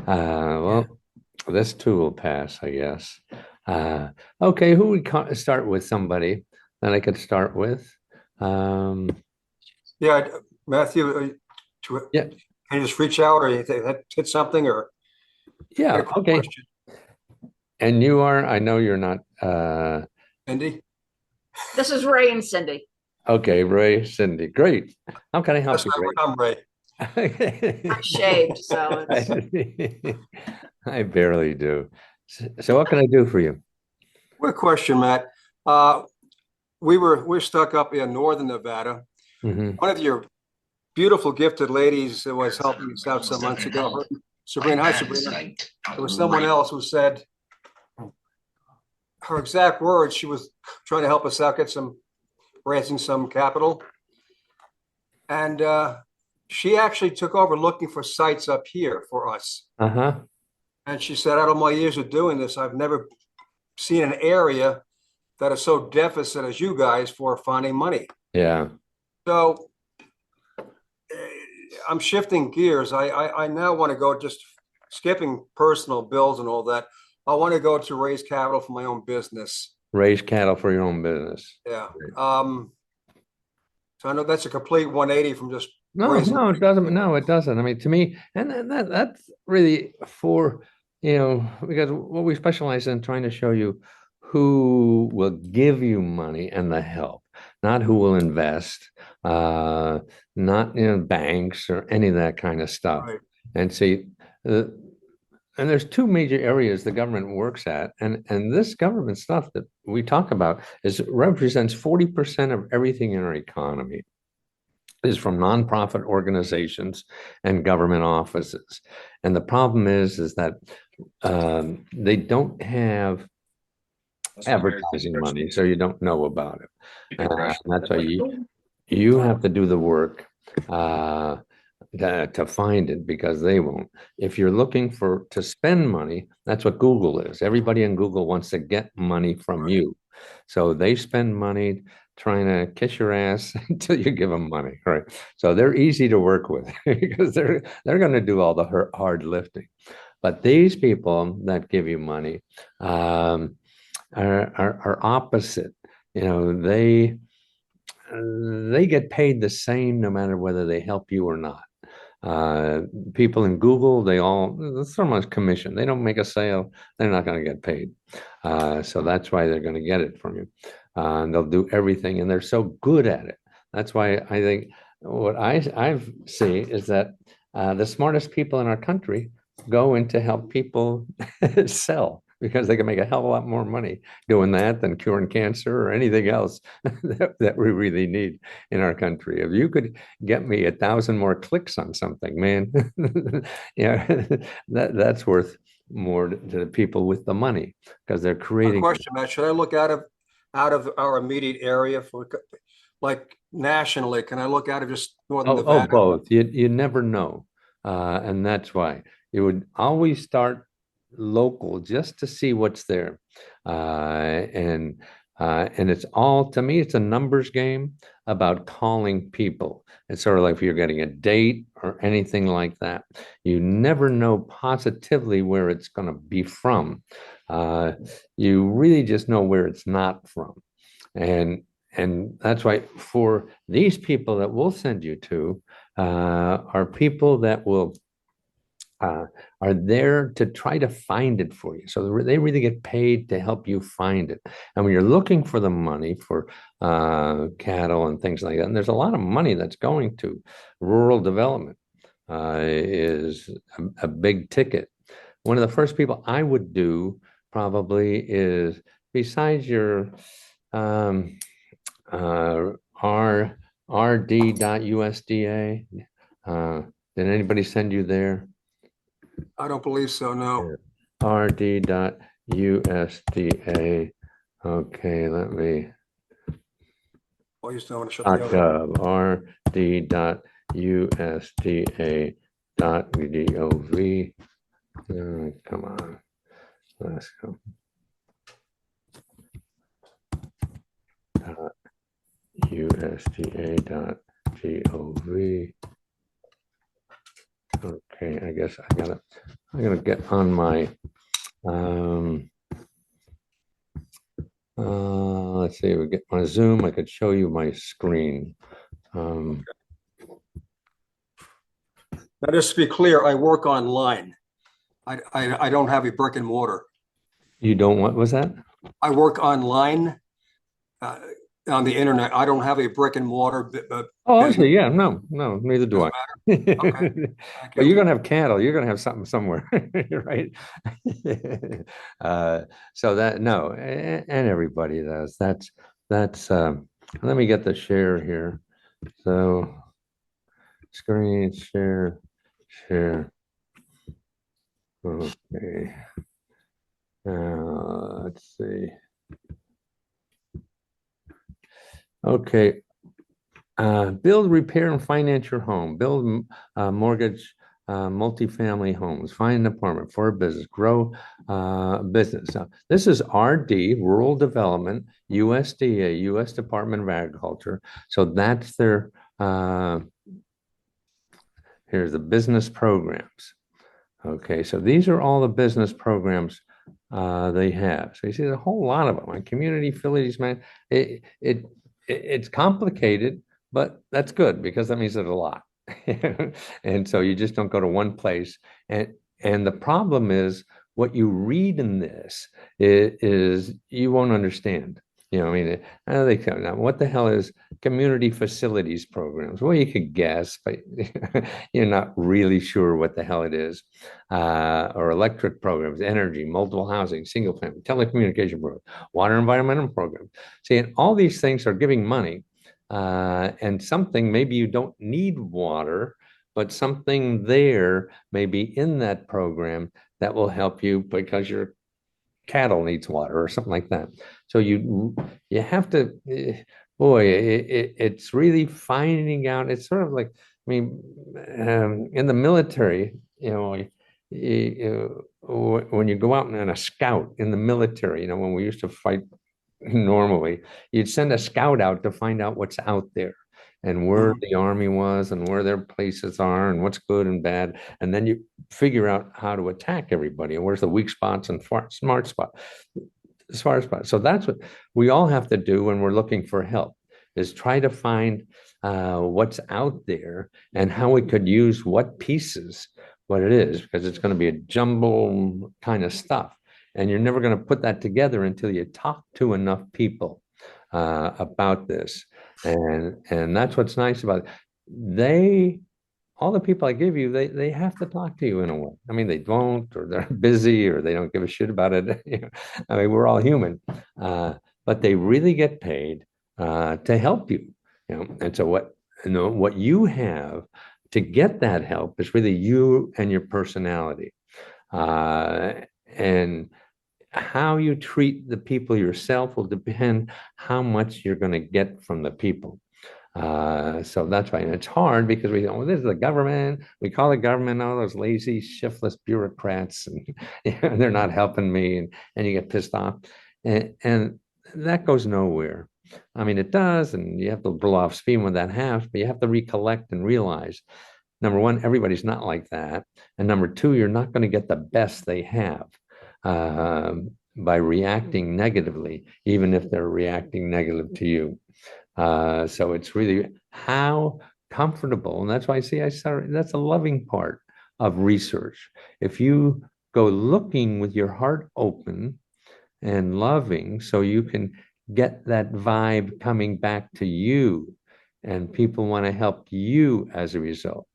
Well, this too will pass, I guess. Okay, who would start with somebody that I could start with? Um, Yeah, Matthew, to- yeah, can you just reach out or you hit something or get a yeah, quick okay. question? And you are, I know you're not, Indy? This is Ray and Cindy. okay, Ray, Cindy. Great. How can I help That's you, not Ray? what I'm Ray. I shaved, so it's I barely do. So what can I do for you? Quick question, Matt. Uh, we're stuck up in northern Nevada. Hmm. One of your beautiful gifted ladies that was helping us out some months ago. Sabrina, hi Sabrina. There was someone else who said her exact words. She was trying to help us out, raising some capital, and she actually took over looking for sites up here for us. Uh-huh. And she said, out of my years of doing this, I've never seen an area that is so deficit as you guys for finding money. Yeah. So I'm shifting gears. I now want to go just skipping personal bills and all that. I want to go to raise capital for my own business. Raise cattle for your own business. Yeah. So I know that's a complete 180 from just No, raising. no, it doesn't. No, it doesn't. I mean, to me, and that's really for, because what we specialize in trying to show you who will give you money and the help, not who will invest, uh, not banks or any of that kind of stuff. Right. And see, uh, and there's two major areas the government works at, and this government stuff that we talk about is represents 40% of everything in our economy is from nonprofit organizations and government offices. And the problem is that they don't have advertising money, so you don't know about it. That's why you have to do the work uh, to find it because they won't. If you're looking for to spend money, that's what Google is. Everybody in Google wants to get money from Right. you. So they spend money trying to kiss your ass until you give them money, right? So they're easy to work with because they're going to do all the hard lifting. But these people that give you money are opposite. You know, they get paid the same no matter whether they help you or not. Uh, People in Google, it's so much commission. They don't make a sale, they're not going to get paid. So that's why they're going to get it from you. And they'll do everything, and they're so good at it. That's why I think what I've see is that the smartest people in our country go in to help people sell because they can make a hell of a lot more money doing that than curing cancer or anything else that we really need in our country. If you could get me 1,000 more clicks on something, man, yeah, that's worth more to the people with the money because they're A creating. question, Matt. Should I look out of our immediate area for like nationally? Can I look out of just northern Oh, Nevada? both. You never know, and that's why you would always start local just to see what's there, and and it's all to me. It's a numbers game about calling people. It's sort of like if you're getting a date or anything like that. You never know positively where it's going to be from. Uh, you really just know where it's not from, and that's why for these people that we'll send you to are people that will uh, are there to try to find it for you. So they really get paid to help you find it. And when you're looking for the money for cattle and things like that, and there's a lot of money that's going to rural development is a big ticket. One of the first people I would do probably is besides your um, uh, R rd.usda. Uh, did anybody send you there? I don't believe so. No. Yeah. rd.usda. Okay, let me Oh, you still want to shut the other. .gov rd.usda.gov. Come on, let's go. usda.gov. Okay, I guess I gotta get on my, let's see, we get my Zoom, I could show you my screen. Um, Now, just to be clear, I work online. I don't have a brick and mortar. you don't, what was that? I work online uh, on the internet. I don't have a brick and mortar. Oh, Business. okay, yeah, no, neither do I. Okay, thank But you're you. gonna have cattle, you're gonna have something somewhere, right? So that, no, and everybody does. That's, let me get the share here. So screen share, share. Okay. Let's see. Okay. Build, repair, and finance your home. Build mortgage multifamily homes. Find an apartment for a business. Grow business. Now, this is RD, Rural Development, USDA, U.S. Department of Agriculture. So that's their, here's the business programs. Okay, so these are all the business programs they have. So you see a whole lot of them. On community facilities, man, it's complicated, but that's good because that means there's a lot. And so you just don't go to one place. And the problem is what you read in this is you won't understand. You know, I mean, they come now. What the hell is community facilities programs? Well, you could guess, but you're not really sure what the hell it is. Or electric programs, energy, multiple housing, single family, telecommunication programs, water environmental programs. See, and all these things are giving money, and something maybe you don't need water, but something there may be in that program that will help you because your cattle needs water or something like that. So you have to, boy, it's really finding out. It's sort of like, I mean, in the military, you know, when you go out and a scout in the military, you know, when we used to fight normally, you'd send a scout out to find out what's out there and where the army was and where their places are and what's good and bad. And then you figure out how to attack everybody and where's the weak spots and smart spot, smart spot. So that's what we all have to do when we're looking for help, is try to find what's out there and how we could use what pieces, what it is, because it's going to be a jumble kind of stuff. And you're never going to put that together until you talk to enough people about this. And that's what's nice about it. All the people I give you, they have to talk to you in a way. I mean, they don't, or they're busy, or they don't give a shit about it. You know, I mean, we're all human, but they really get paid to help you. You know, and so what you have to get that help is really you and your personality, and how you treat the people yourself will depend how much you're going to get from the people. So that's why it's hard because we oh, this is the government. We call the government all those lazy, shiftless bureaucrats, and you know, they're not helping me, and you get pissed off, and that goes nowhere. I mean, it does, and you have to blow off steam when that happens, but you have to recollect and realize, number one, everybody's not like that, and number two, you're not going to get the best they have by reacting negatively, even if they're reacting negative to you. So it's really how comfortable, and that's why I started, that's a loving part of research. If you go looking with your heart open and loving, so you can get that vibe coming back to you, and people want to help you as a result.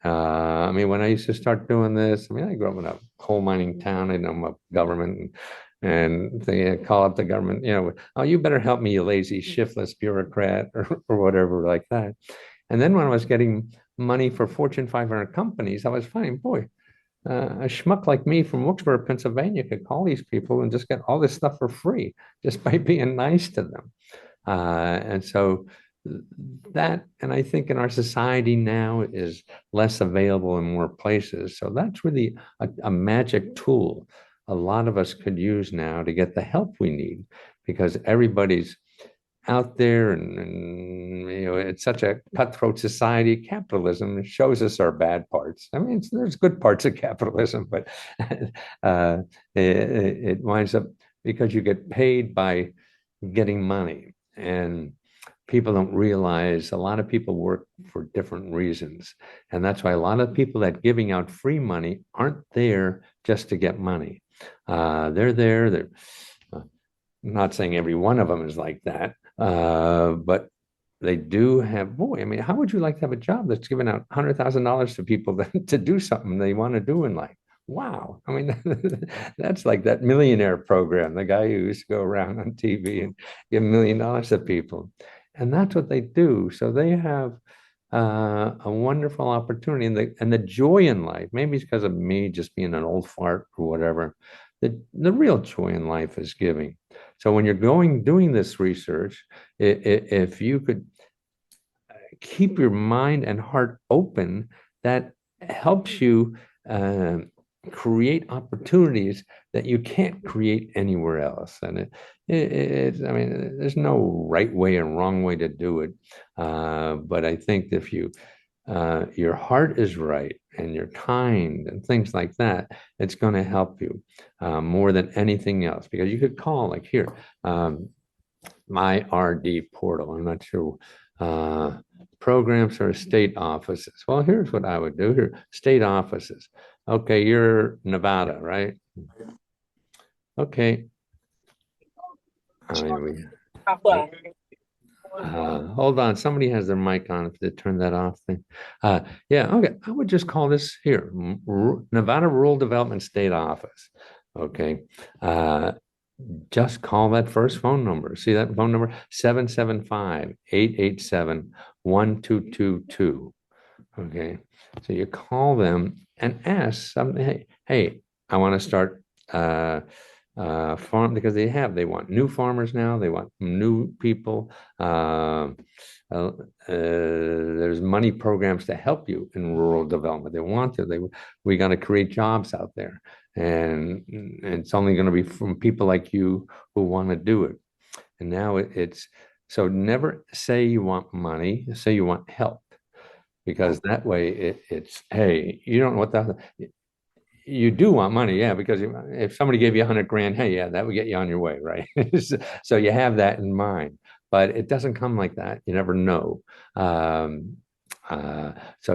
I mean, when I used to start doing this, I mean, I grew up in a coal mining town. I know my government, and they call up the government, you know, oh, you better help me, you lazy, shiftless bureaucrat, or whatever like that. And then when I was getting money for Fortune 500 companies, I was finding, boy, a schmuck like me from Wilkesboro, Pennsylvania could call these people and just get all this stuff for free just by being nice to them. And so that, and I think in our society now is less available in more places. So that's really a magic tool a lot of us could use now to get the help we need, because everybody's out there, and you know, it's such a cutthroat society. Capitalism shows us our bad parts. I mean, there's good parts of capitalism, but uh, it winds up because you get paid by getting money, and people don't realize a lot of people work for different reasons, and that's why a lot of people that giving out free money aren't there just to get money. They're there. They're I'm not saying every one of them is like that, but they do have, boy, I mean, how would you like to have a job that's giving out $100,000 to people that, to do something they want to do in life? Wow. I mean, that's like that millionaire program, the guy who used to go around on TV and give $1 million to people. And that's what they do. So they have a wonderful opportunity, and the joy in life. Maybe it's because of me just being an old fart or whatever. The real joy in life is giving. So when you're doing this research, if you could keep your mind and heart open, that helps you uh, create opportunities that you can't create anywhere else. And I mean, there's no right way and wrong way to do it. But I think if your heart is right and you're kind and things like that, it's going to help you more than anything else. Because you could call, like here, my RD portal. I'm not sure. Programs or state offices. Well, here's what I would do here. State offices. Okay, you're Nevada, right? Okay. Hold on. Somebody has their mic on. If they turn that off, thing. Yeah. Okay. I would just call this here, Nevada Rural Development State Office. Okay. Just call that first phone number. See that phone number? 775-887-1222. Okay. So you call them and ask something. Hey, I want to start farm, because they want new farmers now. They want new people. There's money programs to help you in rural development. They want to. We got to create jobs out there, and it's only going to be from people like you who want to do it. And now it's so never say you want money. Say you want help, because that way it's, hey, you don't know what the, you do want money, yeah, because if somebody gave you 100 grand, hey, yeah, that would get you on your way, right? So you have that in mind, but it doesn't come like that. You never know. So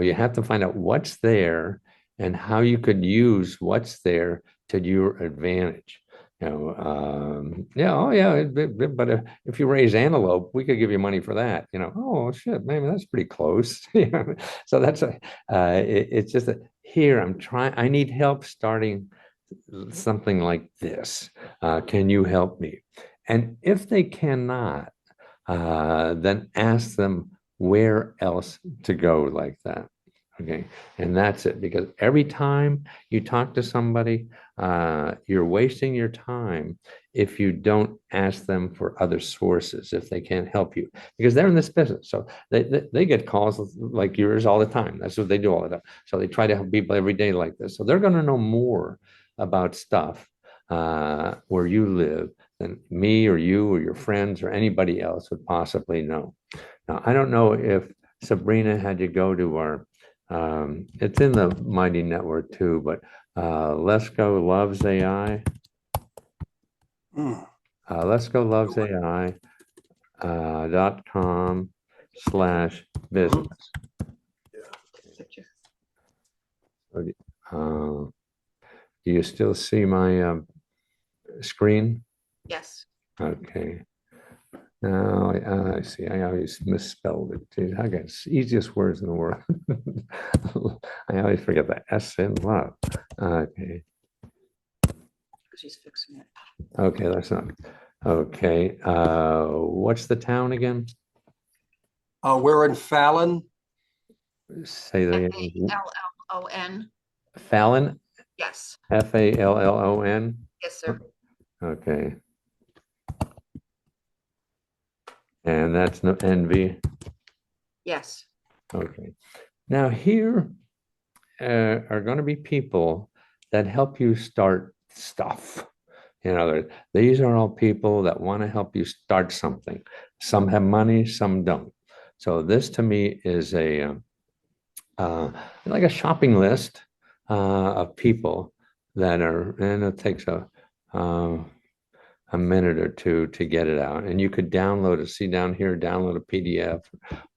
you have to find out what's there and how you could use what's there to your advantage. You know, yeah, oh yeah, but if you raise antelope, we could give you money for that. You know, oh shit, maybe that's pretty close. So that's it's just that here I need help starting something like this. Can you help me? And if they cannot, then ask them where else to go like that. Okay. And that's it. Because every time you talk to somebody, you're wasting your time if you don't ask them for other sources, if they can't help you, because they're in this business. So they get calls like yours all the time. That's what they do all the time. So they try to help people every day like this. So they're going to know more about stuff where you live than me or you or your friends or anybody else would possibly know. Now, I don't know if Sabrina had you go to our, it's in the Mighty Network too, but Lesko Loves AI. Lesko Loves AI .com/business. Do you still see my screen? Yes. Okay. Now I see. I always misspelled it too. I guess easiest words in the world. I always forget the S in love. Okay. She's fixing it. Okay, that's not okay. What's the town again? We're in Fallon. Say the Fallon. Fallon. Yes. Fallon. Yes, sir. Okay. And that's no NV. Yes. Okay. Now here are going to be people that help you start stuff. You know, these are all people that want to help you start something. Some have money, some don't. So this to me is uh, like a shopping list of people that are, and it takes uh, a minute or two to get it out. And you could download it, see down here, download a PDF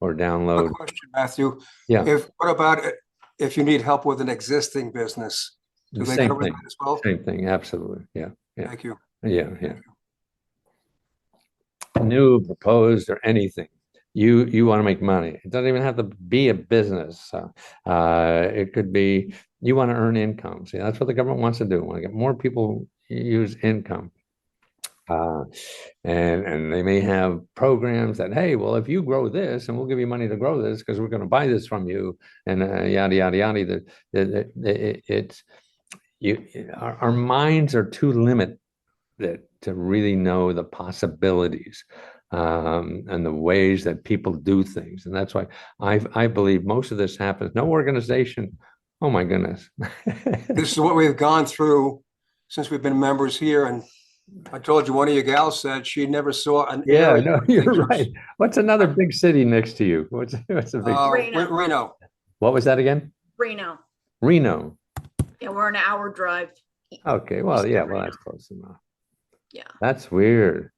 or A download. question, Matthew. Yeah, What about if you need help with an existing business? Do the they same cover that thing. as well? Same thing. Absolutely. Yeah. Yeah. Thank you. Yeah. Yeah. New, proposed, or anything. You want to make money. It doesn't even have to be a business. So, it could be you want to earn income. See, that's what the government wants to do. Want to get more people use income. Uh, and they may have programs that, hey, well, if you grow this, and we'll give you money to grow this because we're going to buy this from you, and yada yada yada. It's you. Our minds are too limited to really know the possibilities and the ways that people do things. And that's why I believe most of this happens. No organization. Oh my goodness. This is what we've gone through since we've been members here. And I told you, one of your gals said she never saw an Yeah, area. no, where you're things were- right. What's another big city next to you? What's a big? Reno. Reno. What was that again? Reno. Reno. Yeah, we're an hour drive. Okay, east well, of yeah, well, Reno. that's close enough. Yeah. That's weird.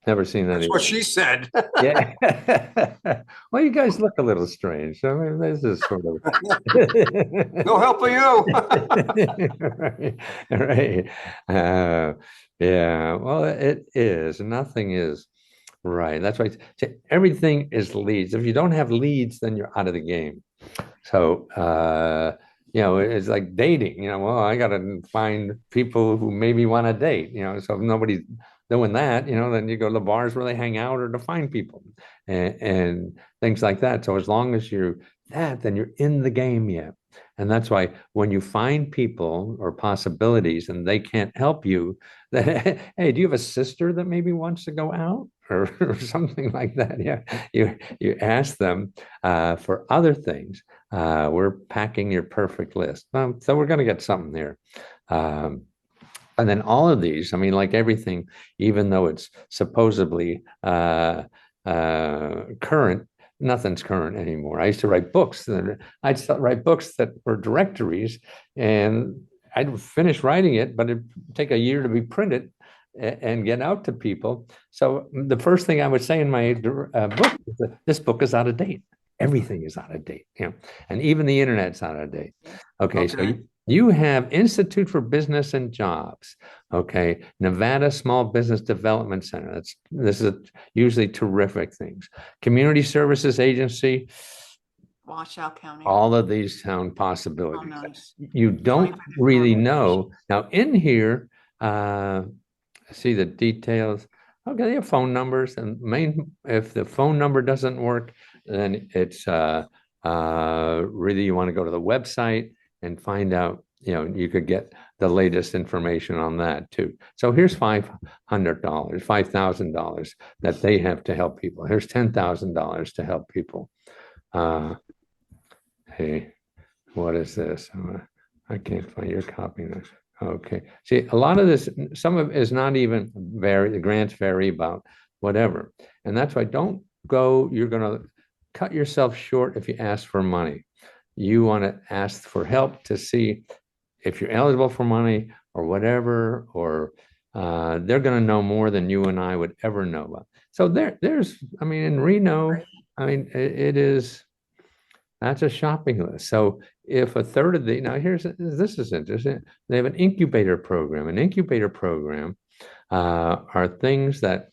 Never seen that That's either. what she said. Yeah. Well, you guys look a little strange. I mean, this is sort of. No help for you. Right. Right. Yeah. Well, it is. Nothing is right. That's right. Everything is leads. If you don't have leads, then you're out of the game. So, it's like dating, well, I got to find people who maybe want to date, so if nobody's doing that, then you go to the bars where they hang out or to find people and things like that. So as long as you're that, then you're in the game yet. And that's why when you find people or possibilities and they can't help you, that, hey, do you have a sister that maybe wants to go out or something like that? Yeah. You ask them for other things. We're packing your perfect list. So we're going to get something there. And then all of these, I mean, like everything, even though it's supposedly current, nothing's current anymore. I used to write books. I'd write books that were directories, and I'd finish writing it, but it'd take a year to be printed and get out to people. So the first thing I would say in my book is that this book is out of date. Everything is out of date, and even the internet's out of date. Okay, so you have Institute for Business and Jobs, okay, Nevada Small Business Development Center. This is usually terrific things. Community Services Agency. Washoe County. All of these sound possibilities. Oh, nice. You don't really know. Now in here, see the details. Okay, they have phone numbers, and if the phone number doesn't work, then it's really you want to go to the website and find out, you could get the latest information on that too. So here's $500, $5,000 that they have to help people. Here's $10,000 to help people. Hey, what is this? I can't find your copy. Okay. See, a lot of this, some of it is not even the grants vary about whatever. And that's why don't go, you're going to cut yourself short if you ask for money. You want to ask for help to see if you're eligible for money or whatever, or they're going to know more than you and I would ever know about. So I mean, in Reno, I mean, that's a shopping list. So if a third of this is interesting. They have an incubator program. An incubator program are things that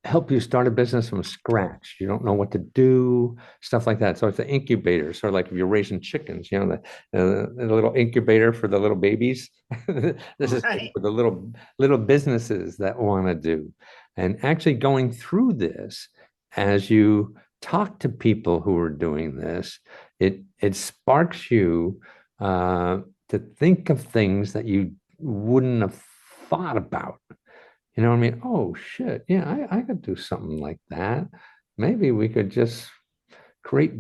help you start a business from scratch. You don't know what to do, stuff like that. So it's an incubator, sort of like if you're raising chickens, the little incubator for the little babies. This is for the little businesses that want to do. And actually going through this, as you talk to people who are doing this, it sparks you to think of things that you wouldn't have thought about. You know what I mean? Oh shit, yeah, I could do something like that. Maybe we could just, create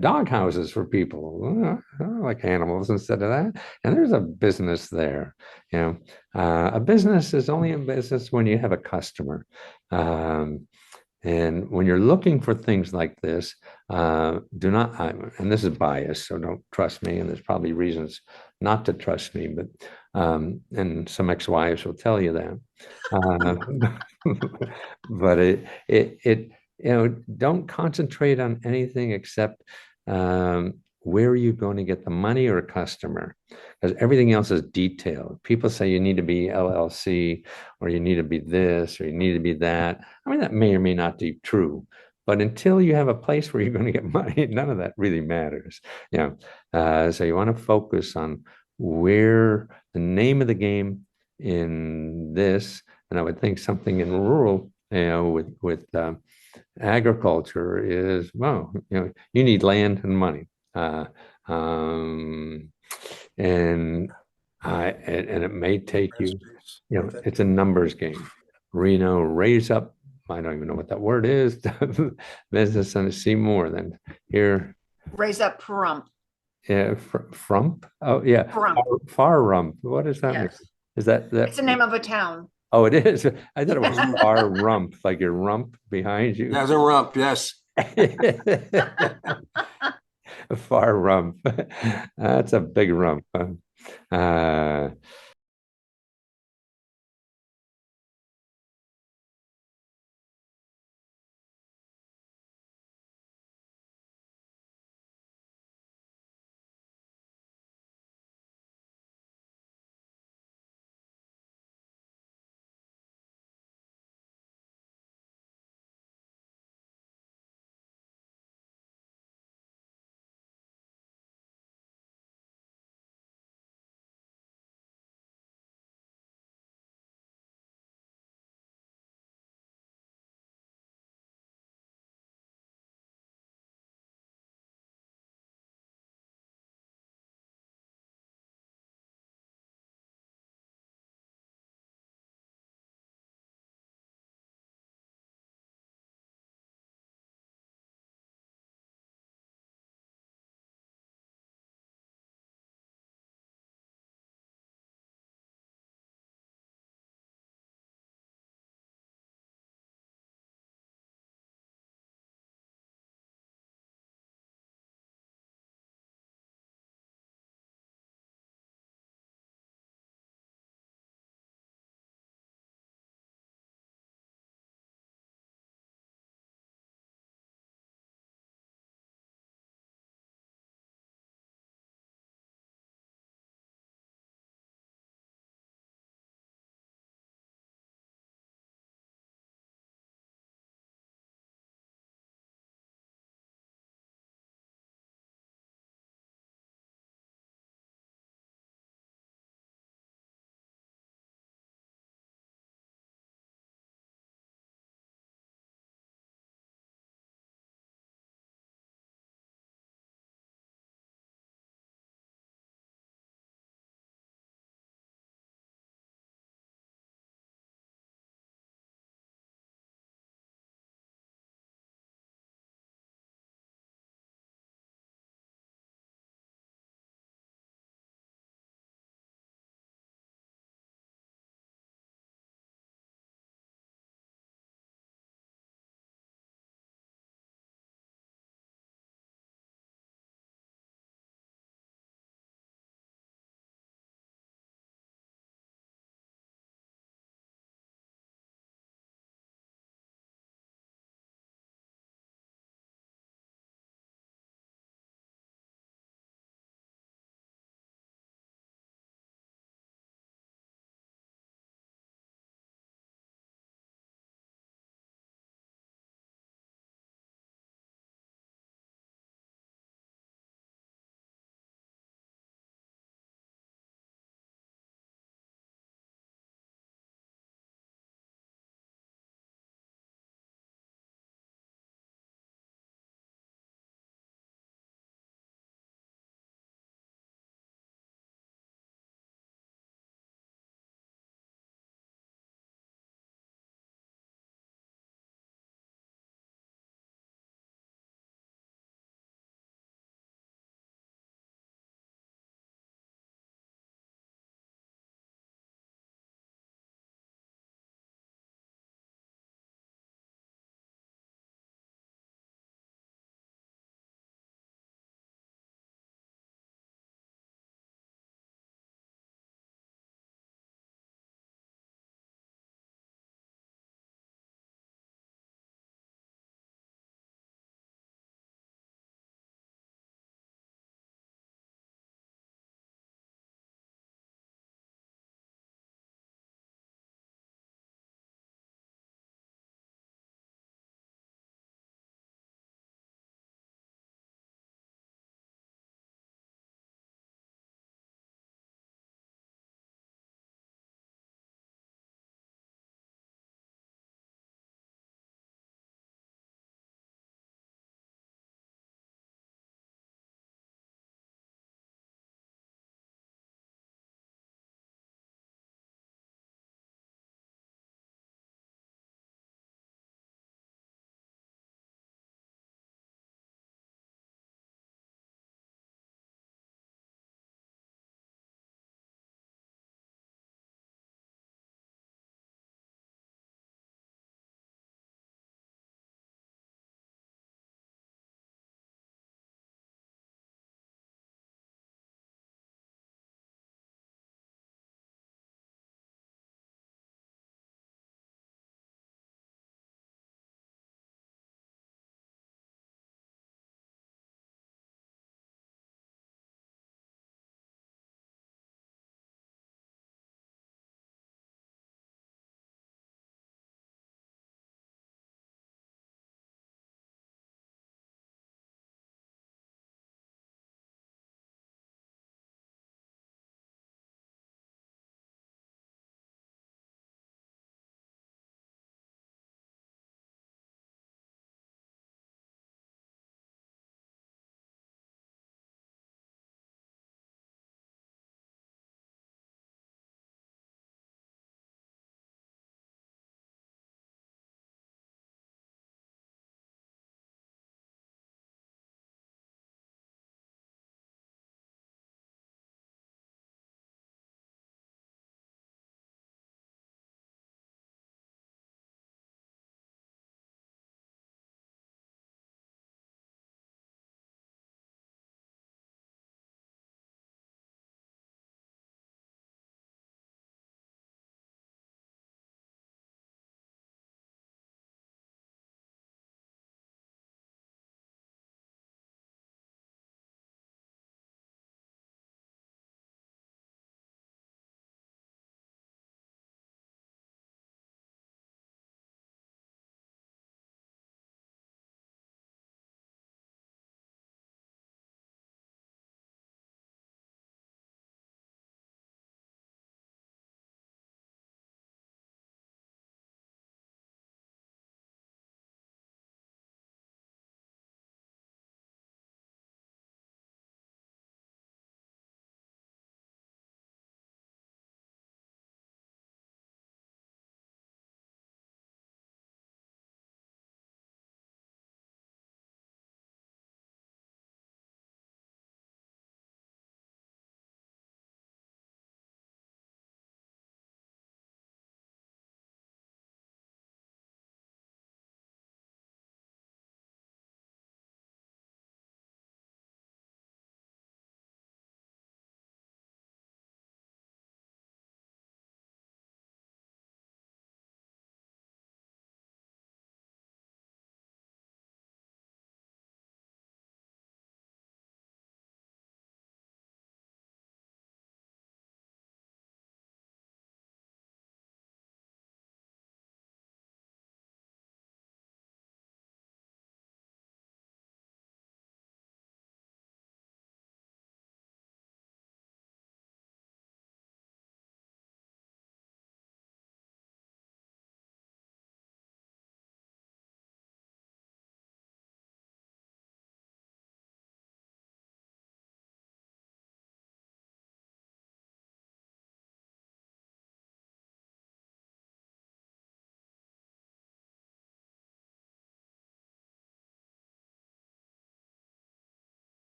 dog houses for people. I like animals instead of that. And there's a business there. You know, a business is only a business when you have a customer. And when you're looking for things like this, do not, and this is bias, so don't trust me. And there's probably reasons not to trust me, but, and some ex-wives will tell you that. But don't concentrate on anything except where are you going to get the money or a customer? Because everything else is detailed. People say you need to be LLC or you need to be this or you need to be that. I mean, that may or may not be true. But until you have a place where you're going to get money, none of that really matters. So you want to focus on where the name of the game in this, and I would think something in rural, with agriculture is, well, you need land and money. And it may take you, it's a numbers game. Reno, raise up. I don't even know what that word is. Business and see more than here. Raise up Pahrump. Yeah, Frump. Oh yeah, Pahrump. Far Rump. What does that mean? Yes. Is that It's the name of a town. Oh, it is. I thought it was Far Rump, like your rump behind you. There's a rump, yes. Far rump. That's a big rump.